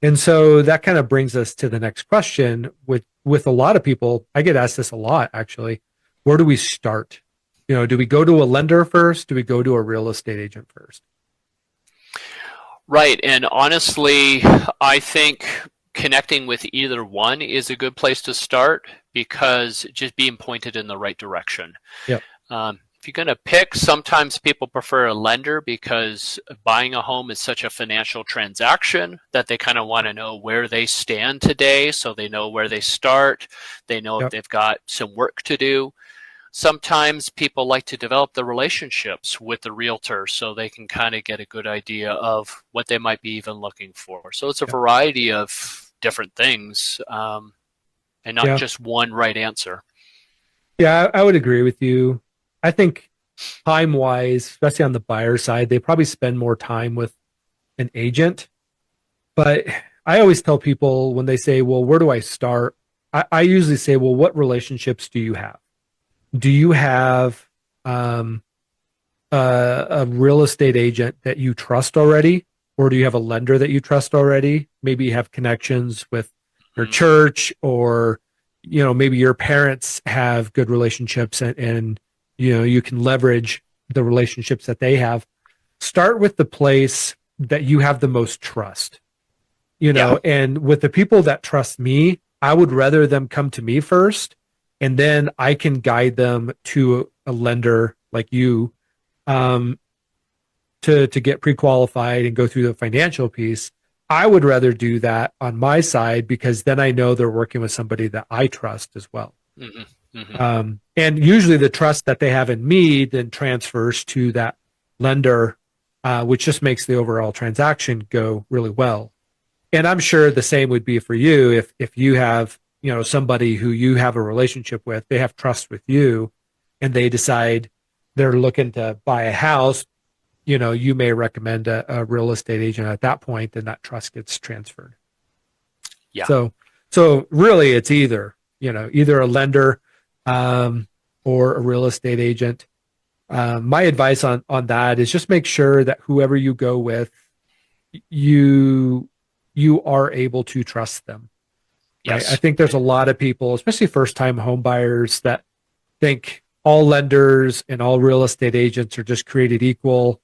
And so that kind of brings us to the next question. With a lot of people, I get asked this a lot actually. Where do we start? Do we go to a lender first? Do we go to a real estate agent first? Right. And honestly, I think connecting with either one is a good place to start because just being pointed in the right direction. Yep. If you're going to pick, sometimes people prefer a lender because buying a home is such a financial transaction that they kind of want to know where they stand today so they know where they start. They know if Yep. they've got some work to do. Sometimes people like to develop the relationships with the realtor so they can kind of get a good idea of what they might be even looking for. So it's a Yep. variety of different things and not Yeah. just one right answer. Yeah, I would agree with you. I think time wise, especially on the buyer side, they probably spend more time with an agent. But I always tell people when they say, well, where do I start? I usually say, well, what relationships do you have? Do you have um, a real estate agent that you trust already? Or do you have a lender that you trust already? Maybe you have connections with your Mm, church, or maybe your parents have good relationships, and you can leverage the relationships that they have. Start with the place that you have the most trust, yeah. and with the people that trust me, I would rather them come to me first, and then I can guide them to a lender like you, um, to get pre-qualified and go through the financial piece. I would rather do that on my side because then I know they're working with somebody that I trust as well. Hmm. Hmm. And usually the trust that they have in me then transfers to that lender, which just makes the overall transaction go really well. And I'm sure the same would be for you if you have somebody who you have a relationship with, they have trust with you, and they decide they're looking to buy a house. You may recommend a real estate agent at that point, and that trust gets transferred. Yeah. So really, it's either a lender, um, or a real estate agent. My advice on that is just make sure that whoever you go with, you you are able to trust them. Right? I Yes. think there's a lot of people, especially first time home buyers, that think all lenders and all real estate agents are just created equal.